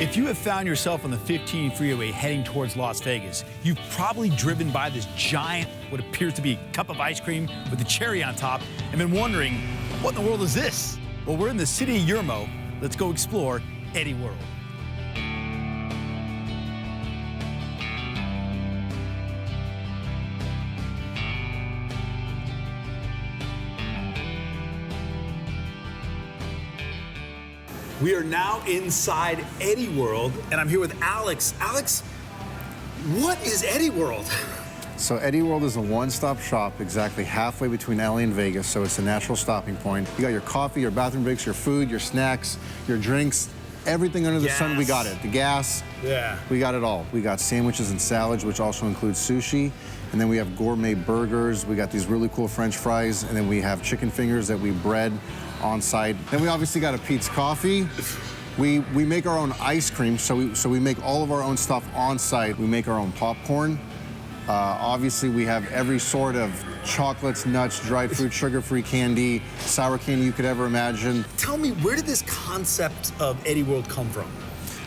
If you have found yourself on the 15 freeway heading towards Las Vegas, you've probably driven by this giant, what appears to be a cup of ice cream with a cherry on top, and been wondering, what in the world is this? Well, we're in the city of Yermo. Let's go explore Eddie World. We are now inside Eddie World, and I'm here with Alex. Alex, what is Eddie World? So Eddie World is a one-stop shop exactly halfway between LA and Vegas, so it's a natural stopping point. You got your coffee, your bathroom breaks, your food, your snacks, your drinks, everything under the sun, we got it. The gas, we got it all. We got sandwiches and salads, which also includes sushi, and then we have gourmet burgers, we got these really cool French fries, and then we have chicken fingers that we bread on site. Then we obviously got a Pete's Coffee. We make our own ice cream, so we make all of our own stuff on site. We make our own popcorn. Obviously, we have every sort of chocolates, nuts, dried fruit, sugar-free candy, sour candy you could ever imagine. Tell me, where did this concept of Eddie World come from?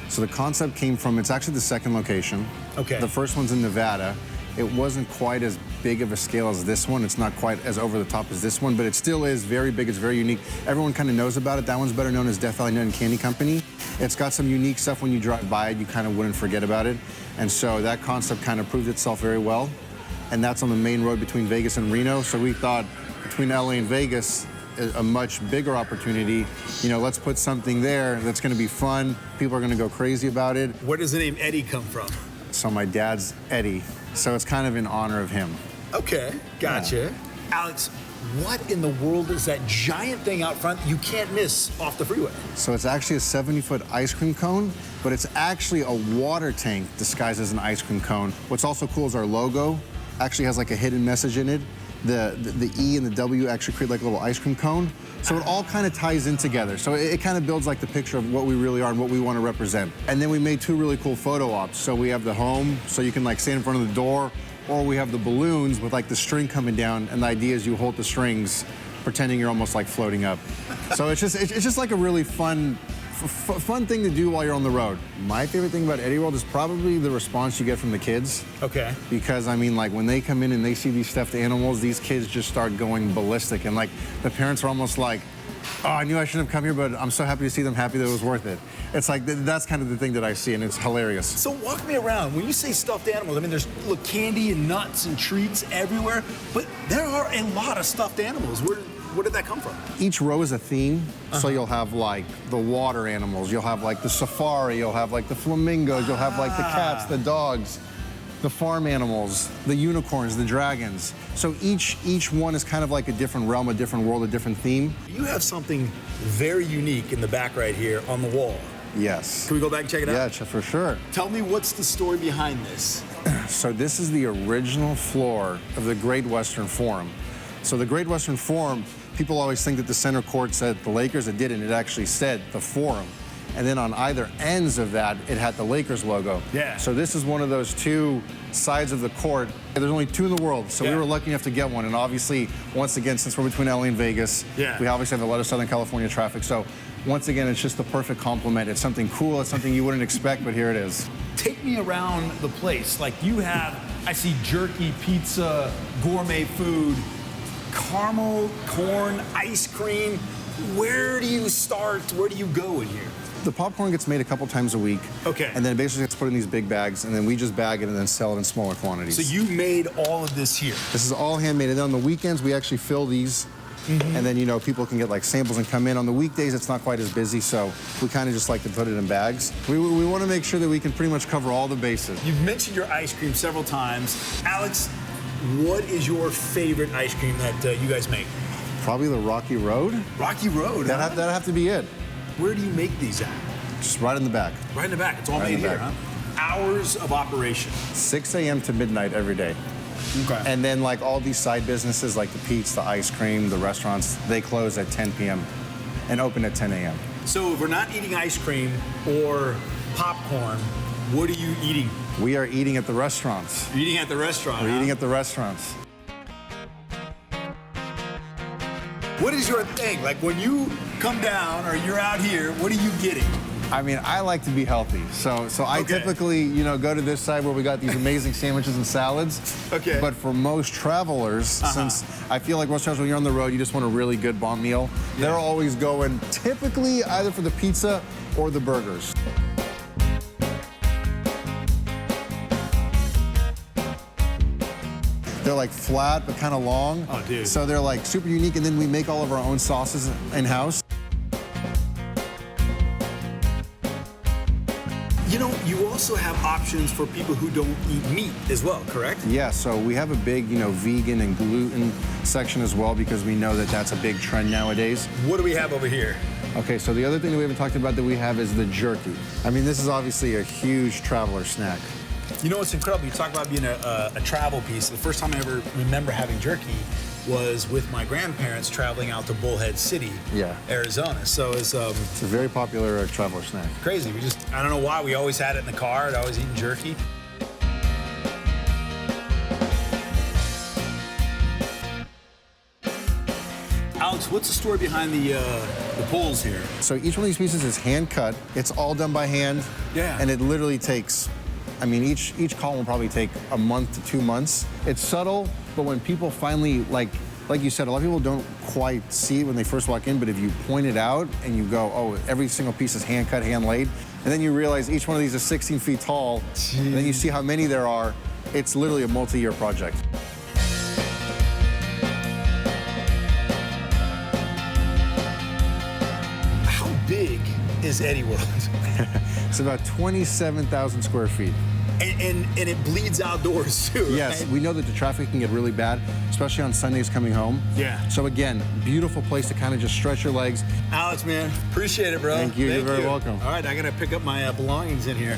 So the concept came from, it's actually the second location. Okay. The first one's in Nevada. It wasn't quite as big of a scale as this one. It's not quite as over the top as this one, but it still is very big. It's very unique. Everyone kind of knows about it. That one's better known as Death Valley Nut and Candy Company. It's got some unique stuff. When you drive by it, you kind of wouldn't forget about it. And so that concept kind of proved itself very well. And that's on the main road between Vegas and Reno. So we thought between LA and Vegas, a much bigger opportunity. You know, let's put something there that's going to be fun. People are going to go crazy about it. Where does the name Eddie come from? So my dad's Eddie. So it's kind of in honor of him. Okay, gotcha. Yeah. Alex, what in the world is that giant thing out front you can't miss off the freeway? So it's actually a 70-foot ice cream cone, but it's actually a water tank disguised as an ice cream cone. What's also cool is our logo actually has like a hidden message in it. The E and the W actually create like a little ice cream cone. So it all kind of ties in together. So it kind of builds like the picture of what we really are and what we want to represent. And then we made two really cool photo ops. So we have the home, so you can like stand in front of the door, or we have the balloons with like the string coming down, and the idea is you hold the strings, pretending you're almost like floating up. So it's just like a really fun thing to do while you're on the road. My favorite thing about Eddie World is probably the response you get from the kids. Okay. Because, I mean, like, when they come in and they see these stuffed animals, these kids just start going ballistic. And, like, the parents are almost like, oh, I knew I shouldn't have come here, but I'm so happy to see them, happy that it was worth it. It's like, that's kind of the thing that I see, and it's hilarious. So walk me around. When you say stuffed animals, I mean, there's candy and nuts and treats everywhere, but there are a lot of stuffed animals. Where did that come from? Each row is a theme. So you'll have like the water animals, you'll have like the safari, you'll have like the flamingos, you'll have like the cats, the dogs, the farm animals, the unicorns, the dragons. So each one is kind of like a different realm, a different world, a different theme. You have something very unique in the back right here on the wall. Yes. Can we go back and check it out? Yeah, for sure. Tell me, what's the story behind this? So this is the original floor of the Great Western Forum. So the Great Western Forum, people always think that the center court said the Lakers. It didn't. It actually said the Forum. And then on either ends of that, it had the Lakers logo. Yeah. So this is one of those two sides of the court. There's only two in the world, so we were lucky enough to get one. And obviously, once again, since we're between LA and Vegas, we obviously have a lot of Southern California traffic. So once again, it's just the perfect complement. It's something cool. It's something you wouldn't expect, but here it is. Take me around the place. Like, you have, I see jerky, pizza, gourmet food, caramel, corn, ice cream. Where do you start? Where do you go in here? The popcorn gets made a couple times a week. Okay. And then it basically gets put in these big bags, and then we just bag it and then sell it in smaller quantities. So you made all of this here? This is all handmade. And then on the weekends, we actually fill these. And then, you know, people can get like samples and come in. On the weekdays, it's not quite as busy, so we kind of just like to put it in bags. We want to make sure that we can pretty much cover all the bases. You've mentioned your ice cream several times. Alex, what is your favorite ice cream that you guys make? Probably the Rocky Road. Rocky Road, That'd have to be it. Where do you make these at? Just right in the back. Right in the back. It's all made here, huh? Hours of operation? 6 a.m. to midnight every day. Okay. And then like all these side businesses like the Pete's, the ice cream, the restaurants, they close at 10 p.m. and open at 10 a.m. So if we're not eating ice cream or popcorn, what are you eating? We are eating at the restaurants. You're eating at the restaurant, We're eating at the restaurants. What is your thing? Like, when you come down or you're out here, what are you getting? I mean, I like to be healthy, so I typically, you know, go to this side where we got these amazing sandwiches and salads. Okay. But for most travelers, since I feel like most times when you're on the road, you just want a really good bomb meal, they're always going typically either for the pizza or the burgers. They're like flat, but kind of long. Oh, dude. So they're like super unique, and then we make all of our own sauces in-house. You know, you also have options for people who don't eat meat as well, correct? Yeah, so we have a big, you know, vegan and gluten section as well, because we know that that's a big trend nowadays. What do we have over here? Okay, so the other thing that we haven't talked about that we have is the jerky. I mean, this is obviously a huge traveler snack. You know what's incredible? You talk about being a travel piece. The first time I ever remember having jerky was with my grandparents traveling out to Bullhead City, Arizona. So it's a very popular traveler snack. crazy. I don't know why, we always had it in the car. I'd always eaten jerky. Alex, what's the story behind the pulls here? So each one of these pieces is hand cut. It's all done by hand. Yeah. And it literally takes, I mean, each column will probably take a month to 2 months. It's subtle, but when people finally, like you said, a lot of people don't quite see it when they first walk in, but if you point it out and you go, oh, every single piece is hand cut, hand laid, and then you realize each one of these is 16 feet tall, and then you see how many there are, it's literally a multi-year project. How big is Eddie World? It's about 27,000 square feet. And it bleeds outdoors too, Yes, right? we know that the traffic can get really bad, especially on Sundays coming home. Yeah. So again, beautiful place to kind of just stretch your legs. Alex, man, appreciate it, bro. Thank you. You're very welcome. All right, I gotta pick up my belongings in here.